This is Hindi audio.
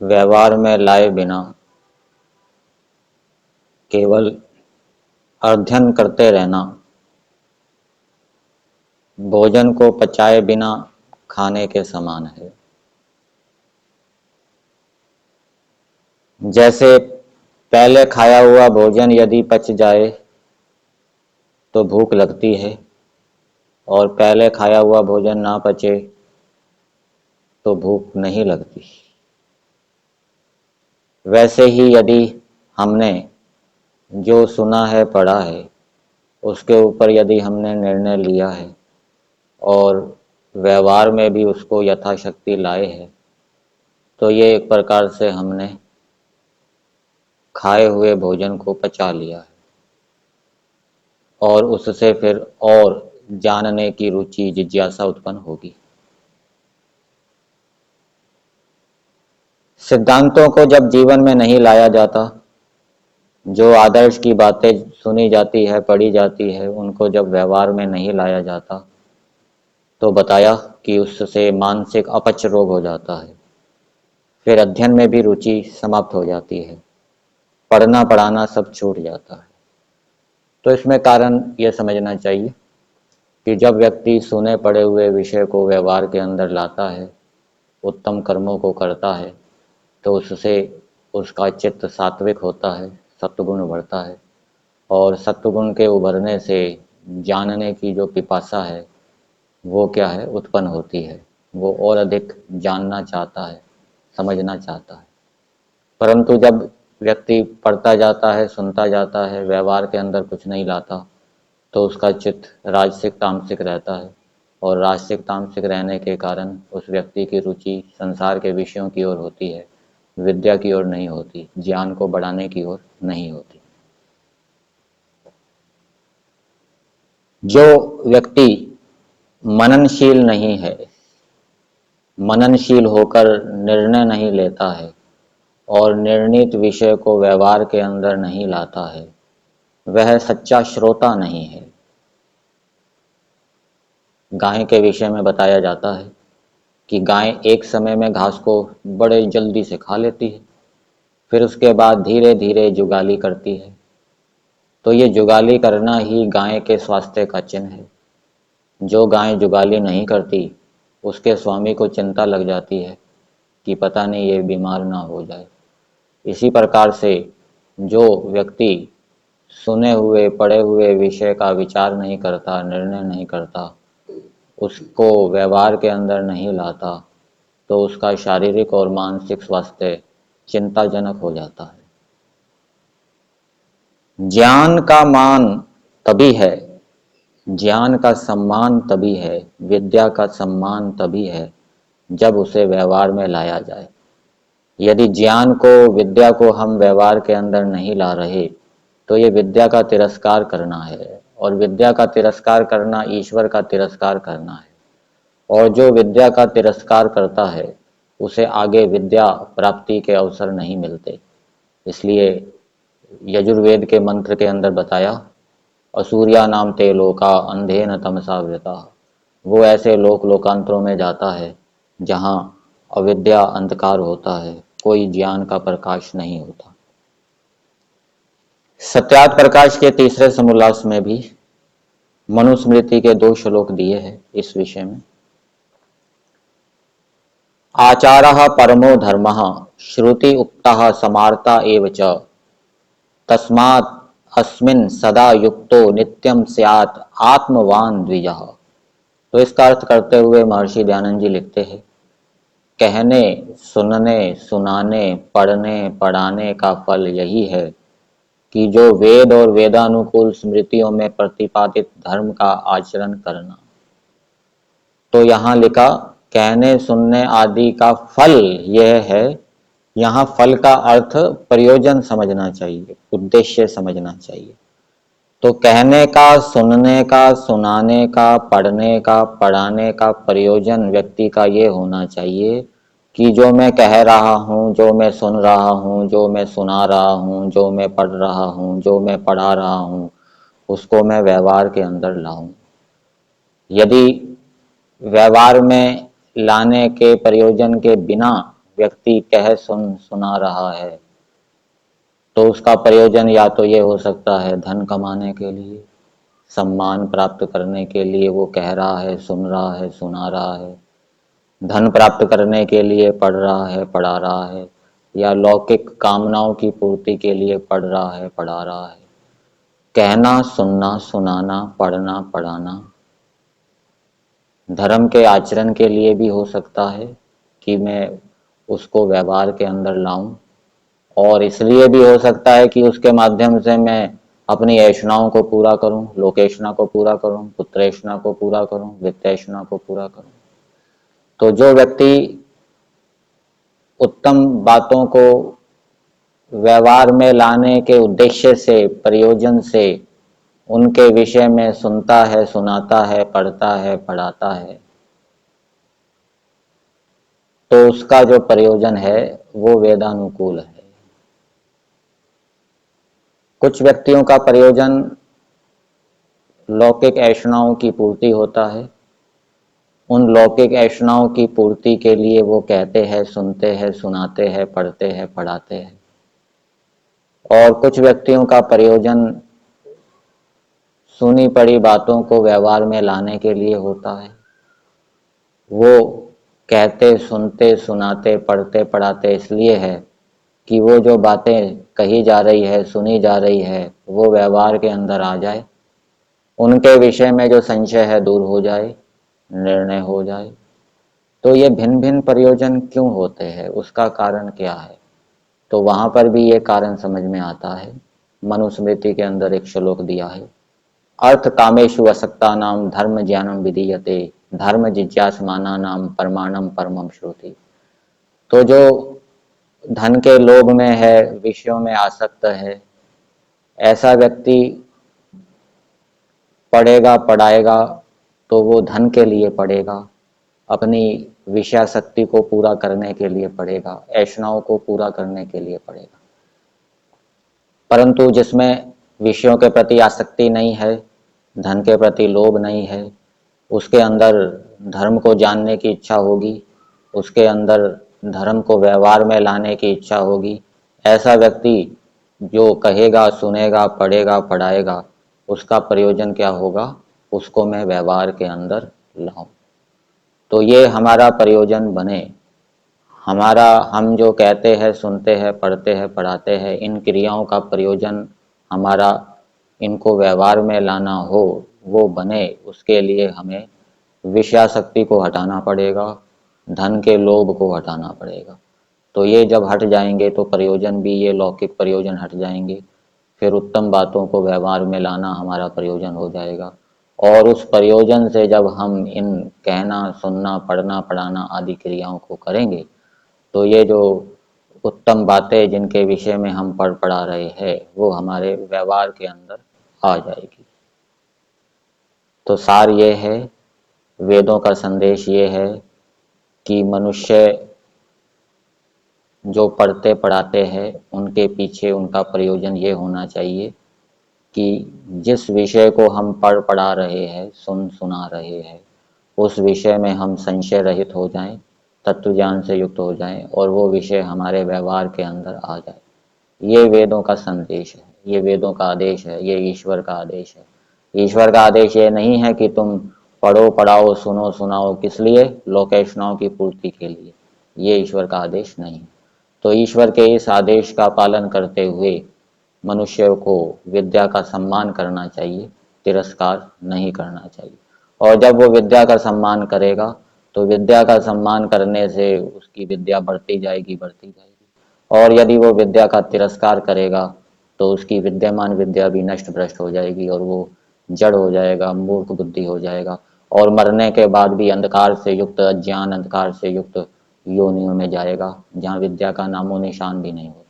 व्यवहार में लाए बिना केवल अध्ययन करते रहना भोजन को पचाए बिना खाने के समान है। जैसे पहले खाया हुआ भोजन यदि पच जाए तो भूख लगती है और पहले खाया हुआ भोजन ना पचे तो भूख नहीं लगती। वैसे ही यदि हमने जो सुना है पढ़ा है उसके ऊपर यदि हमने निर्णय लिया है और व्यवहार में भी उसको यथाशक्ति लाए हैं तो ये एक प्रकार से हमने खाए हुए भोजन को पचा लिया है और उससे फिर और जानने की रुचि जिज्ञासा उत्पन्न होगी। सिद्धांतों को जब जीवन में नहीं लाया जाता, जो आदर्श की बातें सुनी जाती है पढ़ी जाती है उनको जब व्यवहार में नहीं लाया जाता तो बताया कि उससे मानसिक अपच रोग हो जाता है, फिर अध्ययन में भी रुचि समाप्त हो जाती है, पढ़ना पढ़ाना सब छूट जाता है। तो इसमें कारण ये समझना चाहिए कि जब व्यक्ति सुने पढ़े हुए विषय को व्यवहार के अंदर लाता है, उत्तम कर्मों को करता है, तो उससे उसका चित्त सात्विक होता है, सत्वगुण बढ़ता है और सत्वगुण के उभरने से जानने की जो पिपासा है वो क्या है उत्पन्न होती है। वो और अधिक जानना चाहता है, समझना चाहता है। परंतु जब व्यक्ति पढ़ता जाता है, सुनता जाता है, व्यवहार के अंदर कुछ नहीं लाता तो उसका चित्त राजसिक तामसिक रहता है और राजसिक तामसिक रहने के कारण उस व्यक्ति की रुचि संसार के विषयों की ओर होती है, विद्या की ओर नहीं होती, ज्ञान को बढ़ाने की ओर नहीं होती। जो व्यक्ति मननशील नहीं है, मननशील होकर निर्णय नहीं लेता है और निर्णीत विषय को व्यवहार के अंदर नहीं लाता है, वह सच्चा श्रोता नहीं है। गाय के विषय में बताया जाता है कि गाय एक समय में घास को बड़े जल्दी से खा लेती है, फिर उसके बाद धीरे धीरे जुगाली करती है। तो ये जुगाली करना ही गाय के स्वास्थ्य का चिन्ह है। जो गाय जुगाली नहीं करती उसके स्वामी को चिंता लग जाती है कि पता नहीं ये बीमार ना हो जाए। इसी प्रकार से जो व्यक्ति सुने हुए पढ़े हुए विषय का विचार नहीं करता, निर्णय नहीं करता, उसको व्यवहार के अंदर नहीं लाता तो उसका शारीरिक और मानसिक स्वास्थ्य चिंताजनक हो जाता है। ज्ञान का मान तभी है, ज्ञान का सम्मान तभी है, विद्या का सम्मान तभी है जब उसे व्यवहार में लाया जाए। यदि ज्ञान को विद्या को हम व्यवहार के अंदर नहीं ला रहे तो ये विद्या का तिरस्कार करना है और विद्या का तिरस्कार करना ईश्वर का तिरस्कार करना है। और जो विद्या का तिरस्कार करता है उसे आगे विद्या प्राप्ति के अवसर नहीं मिलते। इसलिए यजुर्वेद के मंत्र के अंदर बताया, असूर्या नाम ते लोका अंधेन तमसा वृता। वो ऐसे लोकांतरों में जाता है जहाँ अविद्या अंधकार होता है, कोई ज्ञान का प्रकाश नहीं होता। सत्यार्थ प्रकाश के तीसरे समोल्लास में भी मनुस्मृति के 2 श्लोक दिए हैं इस विषय में। आचारः परमो धर्मः श्रुति उक्तः समार्ता एव च तस्मात् अस्मिन् सदा युक्तो नित्यम स्यात् आत्मवान द्विजः। तो इसका अर्थ करते हुए महर्षि दयानंद जी लिखते हैं, कहने सुनने सुनाने पढ़ने पढ़ाने का फल यही है कि जो वेद और वेदानुकूल स्मृतियों में प्रतिपादित धर्म का आचरण करना। तो यहाँ लिखा कहने सुनने आदि का फल यह है, यहाँ फल का अर्थ प्रयोजन समझना चाहिए, उद्देश्य समझना चाहिए। तो कहने का, सुनने का, सुनाने का, पढ़ने का, पढ़ाने का प्रयोजन व्यक्ति का ये होना चाहिए कि जो मैं कह रहा हूँ, जो मैं सुन रहा हूँ, जो मैं सुना रहा हूँ, जो मैं पढ़ रहा हूँ, जो मैं पढ़ा रहा हूँ, उसको मैं व्यवहार के अंदर लाऊं। यदि व्यवहार में लाने के प्रयोजन के बिना व्यक्ति कह सुना रहा है, तो उसका प्रयोजन या तो ये हो सकता है धन कमाने के लिए, सम्मान प्राप्त करने के लिए वो कह रहा है, सुन रहा है, सुना रहा है, धन प्राप्त करने के लिए पढ़ रहा है, पढ़ा रहा है, या लौकिक कामनाओं की पूर्ति के लिए पढ़ रहा है, पढ़ा रहा है। कहना, सुनना, सुनाना, पढ़ना, पढ़ाना धर्म के आचरण के लिए भी हो सकता है कि मैं उसको व्यवहार के अंदर लाऊं, और इसलिए भी हो सकता है कि उसके माध्यम से मैं अपनी ऐषणाओं को पूरा करूं, लोकेशना को पूरा करूं, पुत्रेषणा को पूरा करूं, वित्तेषणा को पूरा करूं। तो जो व्यक्ति उत्तम बातों को व्यवहार में लाने के उद्देश्य से, प्रयोजन से उनके विषय में सुनता है, सुनाता है, पढ़ता है, पढ़ाता है, तो उसका जो प्रयोजन है वो वेदानुकूल है। कुछ व्यक्तियों का प्रयोजन लौकिक ऐषणाओं की पूर्ति होता है। उन लौकिक ऐषणाओं की पूर्ति के लिए वो कहते हैं, सुनते हैं, सुनाते हैं, पढ़ते हैं, पढ़ाते हैं। और कुछ व्यक्तियों का प्रयोजन सुनी पड़ी बातों को व्यवहार में लाने के लिए होता है। वो कहते, सुनते, सुनाते, पढ़ते, पढ़ाते इसलिए है कि वो जो बातें कही जा रही है, सुनी जा रही है, वो व्यवहार के अंदर आ जाए, उनके विषय में जो संशय है दूर हो जाए, निर्णय हो जाए। तो ये भिन्न भिन्न प्रयोजन क्यों होते हैं, उसका कारण क्या है? तो वहां पर भी ये कारण समझ में आता है। मनुस्मृति के अंदर एक श्लोक दिया है, अर्थ कामेषु असक्ता नाम धर्म ज्ञानम विधीयते, धर्म जिज्ञासमाना नाम परमाणम परमम श्रुति। तो जो धन के लोभ में है, विषयों में आसक्त है, ऐसा व्यक्ति पढ़ेगा, पढ़ाएगा तो वो धन के लिए पढ़ेगा, अपनी विषयासक्ति को पूरा करने के लिए पढ़ेगा, ऐषणाओं को पूरा करने के लिए पढ़ेगा। परंतु जिसमें विषयों के प्रति आसक्ति नहीं है, धन के प्रति लोभ नहीं है, उसके अंदर धर्म को जानने की इच्छा होगी, उसके अंदर धर्म को व्यवहार में लाने की इच्छा होगी, ऐसा व्यक्ति जो कहेगा, सुनेगा, पढ़ेगा, पढ़ाएगा, उसका प्रयोजन क्या होगा? उसको मैं व्यवहार के अंदर लाऊं। तो ये हमारा प्रयोजन बने। हमारा, हम जो कहते हैं, सुनते हैं, पढ़ते हैं, पढ़ाते हैं, इन क्रियाओं का प्रयोजन हमारा इनको व्यवहार में लाना हो, वो बने, उसके लिए हमें विषयासक्ति को हटाना पड़ेगा, धन के लोभ को हटाना पड़ेगा। तो ये जब हट जाएंगे तो प्रयोजन भी, ये लौकिक प्रयोजन हट जाएंगे, फिर उत्तम बातों को व्यवहार में लाना हमारा प्रयोजन हो जाएगा। और उस प्रयोजन से जब हम इन कहना, सुनना, पढ़ना, पढ़ाना आदि क्रियाओं को करेंगे, तो ये जो उत्तम बातें जिनके विषय में हम पढ़ पढ़ा रहे हैं, वो हमारे व्यवहार के अंदर आ जाएगी। तो सार ये है, वेदों का संदेश ये है कि मनुष्य जो पढ़ते पढ़ाते हैं, उनके पीछे उनका प्रयोजन ये होना चाहिए कि जिस विषय को हम पढ़ पढ़ा रहे हैं, सुना रहे हैं, उस विषय में हम संशय रहित हो जाएं, तत्व ज्ञान से युक्त हो जाएं, और वो विषय हमारे व्यवहार के अंदर आ जाए। ये वेदों का संदेश है, ये वेदों का आदेश है, ये ईश्वर का आदेश है। ईश्वर का आदेश ये नहीं है कि तुम पढ़ो, पढ़ाओ, सुनो, सुनाओ, किस लिए? लोकेशनाओं की पूर्ति के लिए। ये ईश्वर का आदेश नहीं। तो ईश्वर के इस आदेश का पालन करते हुए मनुष्य को विद्या का सम्मान करना चाहिए, तिरस्कार नहीं करना चाहिए। और जब वो विद्या का सम्मान करेगा, तो विद्या का सम्मान करने से उसकी विद्या बढ़ती जाएगी, बढ़ती जाएगी। और यदि वो विद्या का तिरस्कार करेगा, तो उसकी विद्यमान विद्या भी नष्ट भ्रष्ट हो जाएगी, और वो जड़ हो जाएगा, मूर्ख बुद्धि हो जाएगा, और मरने के बाद भी अंधकार से युक्त, अज्ञान अंधकार से युक्त योनियों में जाएगा, जहाँ विद्या का नामो निशान भी नहीं होता।